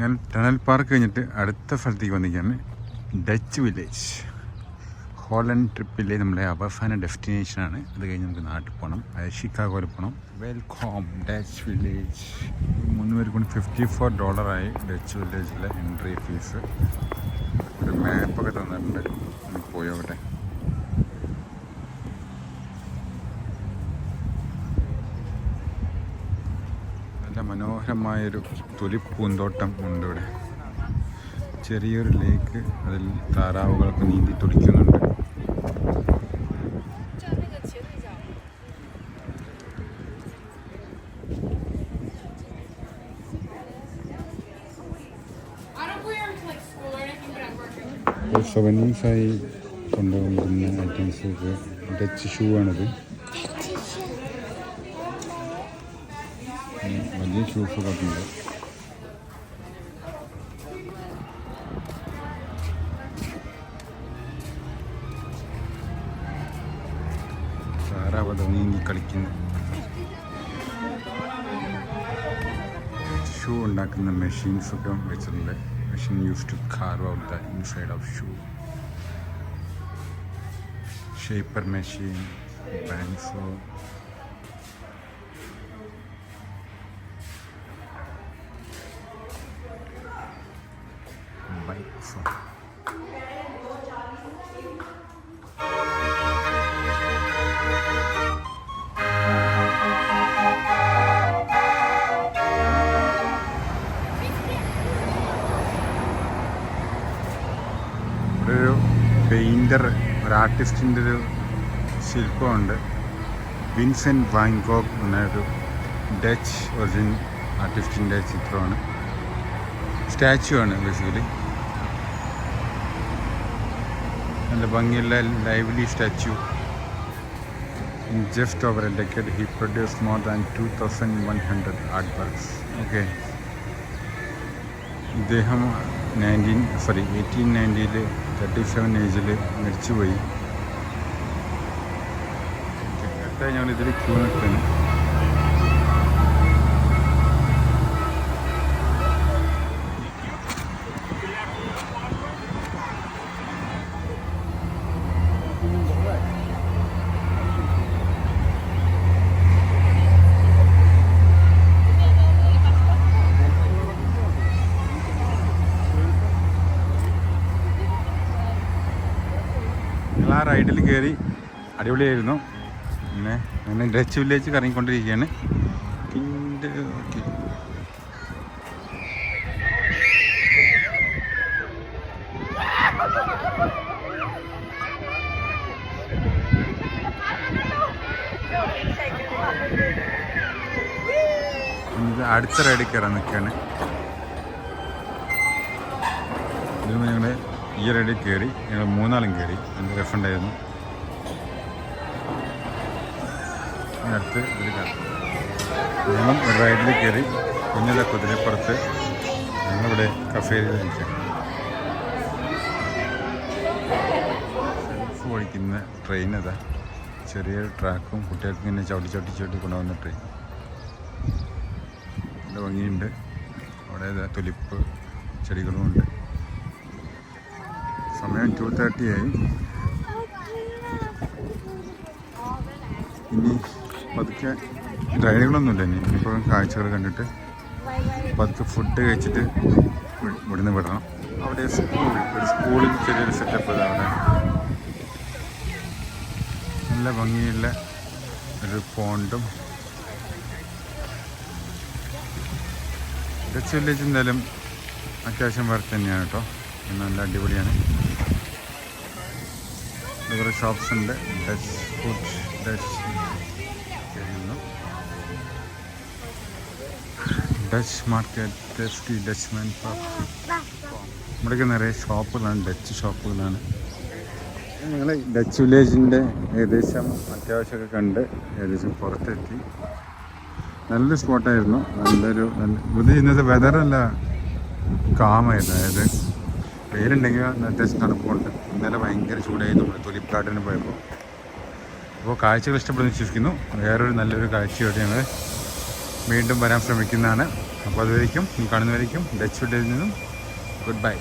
ഞാൻ tunnel park കഴിഞ്ഞിട്ട് അടുത്ത സ്ഥലത്തേക്ക് വന്നിരിക്കുകയാണ്. Dutch village. ഹോളണ്ട് ട്രിപ്പിലെ നമ്മുടെ അവസാന ഡെസ്റ്റിനേഷനാണ്. അത് കഴിഞ്ഞ് നമുക്ക് നാട്ടിൽ പോകണം. അതായത് ഷിക്കാഗോയിൽ പോകണം. Welcome Dutch village. 3 പേർക്ക് $54 ഡച്ച് വില്ലേജിലെ എൻട്രി ഫീസ്. ഒരു മാപ്പൊക്കെ തന്നിട്ടുണ്ട്. നമുക്ക് പോയോട്ടെ. നല്ല മനോഹരമായൊരു തൊലിപ്പൂന്തോട്ടം ഉണ്ട് ഇവിടെ. ചെറിയൊരു ലേക്ക്, അതിൽ താറാവുകളൊക്കെ നീന്തി തുടിക്കുന്നുണ്ട്. സൊവനീസായി കൊണ്ടുവന്നിരുന്ന ഐറ്റംസൊക്കെ ഡച്ച് ഷൂ ആണിത്. വലിയ ഷൂസൊക്കെ ഉണ്ട്. താറാവത നീങ്ങി കളിക്കുന്നു. ഷൂ ഉണ്ടാക്കുന്ന മെഷീൻസൊക്കെ വെച്ചിട്ടുണ്ട്. Machine use to carve out the inside of shoe. Shaper machine, bandsaw. Bike saw. ഒരു പെയിൻറ്റർ, ഒരു ആർട്ടിസ്റ്റിൻ്റെ ഒരു ശില്പമുണ്ട്. വിൻസെൻ്റ് വാൻ ഗോഗ് എന്നൊരു ഡച്ച് ഒറിജിൻ ആർട്ടിസ്റ്റിൻ്റെ ചിത്രമാണ്. സ്റ്റാച്ചു ആണ് ബേസിക്കലി. നല്ല ഭംഗിയുള്ള lively statue. In just over A decade he produce more than 2100 art works. Okay, ഇദ്ദേഹം 1890 37 ഏജിൽ മരിച്ചുപോയി. കറക്റ്റായി ഞങ്ങളിതിൽ ക്യൂ നിൽക്കുന്നു. ആ റൈഡിൽ കയറി അടിപൊളിയായിരുന്നു. പിന്നെ അങ്ങനെ ഡച്ച് വില്ലേജ് കറങ്ങിക്കൊണ്ടിരിക്കുകയാണ്. അടുത്ത റൈഡിൽ കയറാൻ നിൽക്കുകയാണ്. ഇതിന് ഞങ്ങൾ ഈ റൈഡിൽ കയറി. ഞങ്ങൾ 3 ആളും കയറി. എൻ്റെ റെഫണ്ടായിരുന്നു. അടുത്ത് ഇതിൽ ഞങ്ങളും ഒരു റൈഡിൽ കയറി. കുഞ്ഞിലെ കുതിരപ്പുറത്ത് ഞങ്ങളിവിടെ കഫേയിൽ നിൽക്കാം. സെൽഫ് ഓടിക്കുന്ന ട്രെയിൻ അതാ. ചെറിയ ട്രാക്കും കുട്ടികൾക്ക് ഇങ്ങനെ ചവിട്ടി കൊണ്ടുപോകുന്ന ട്രെയിൻ. നല്ല ഭംഗിയുണ്ട്. അവിടെ തൊലിപ്പ് ചെടികളുമുണ്ട്. സമയം 2:30 ആയി. ഇനി പതുക്കെ റൈഡുകളൊന്നുമില്ല. ഇനിയിപ്പോൾ കാഴ്ചകൾ കണ്ടിട്ട് പതുക്കെ ഫുഡ് കഴിച്ചിട്ട് ഇവിടുന്ന് വിടണം. അവിടെ ഒരു സ്കൂളിൽ ചെറിയൊരു സെറ്റപ്പ് അവിടെ. നല്ല ഭംഗിയുള്ള ഒരു പോണ്ടും. ഡച്ച് വില്ലേജ് എന്തായാലും അത്യാവശ്യം വർക്ക് തന്നെയാണ് കേട്ടോ. നല്ല അടിപൊളിയാണ്. കുറേ ഷോപ്സ് ഉണ്ട്. Dutch food, Dutch market, tasty Dutch man park. ഇവിടെയൊക്കെ നിറയെ ഷോപ്പുകളാണ്, ഡച്ച് ഷോപ്പുകളാണ്. ഞങ്ങൾ ഡച്ച് വില്ലേജിൻ്റെ ഏകദേശം അത്യാവശ്യമൊക്കെ കണ്ട് ഏകദേശം പുറത്തെത്തി. നല്ലൊരു സ്പോട്ടായിരുന്നു. ഇത് ഇന്നത്തെ വെതറല്ല കാമായിരുന്നു. അതായത് വെയിലുണ്ടെങ്കിൽ അത്യാവശ്യം തണുപ്പുണ്ട്. ഇന്നലെ ഭയങ്കര ചൂടായിരുന്നു നമ്മൾ തൊലിപ്പാട്ടിന് പോയപ്പോൾ. അപ്പോൾ കാഴ്ചകൾ ഇഷ്ടപ്പെടുന്ന വിശ്വസിക്കുന്നു. വേറൊരു നല്ലൊരു കാഴ്ചയോടെ ഞങ്ങൾ വീണ്ടും വരാൻ ശ്രമിക്കുന്നതാണ്. അപ്പോൾ അതുവരേക്കും ഈ കാണുന്നവരേക്കും ഡച്ച് വില്ലേജിൽ നിന്നും ഗുഡ് ബൈ.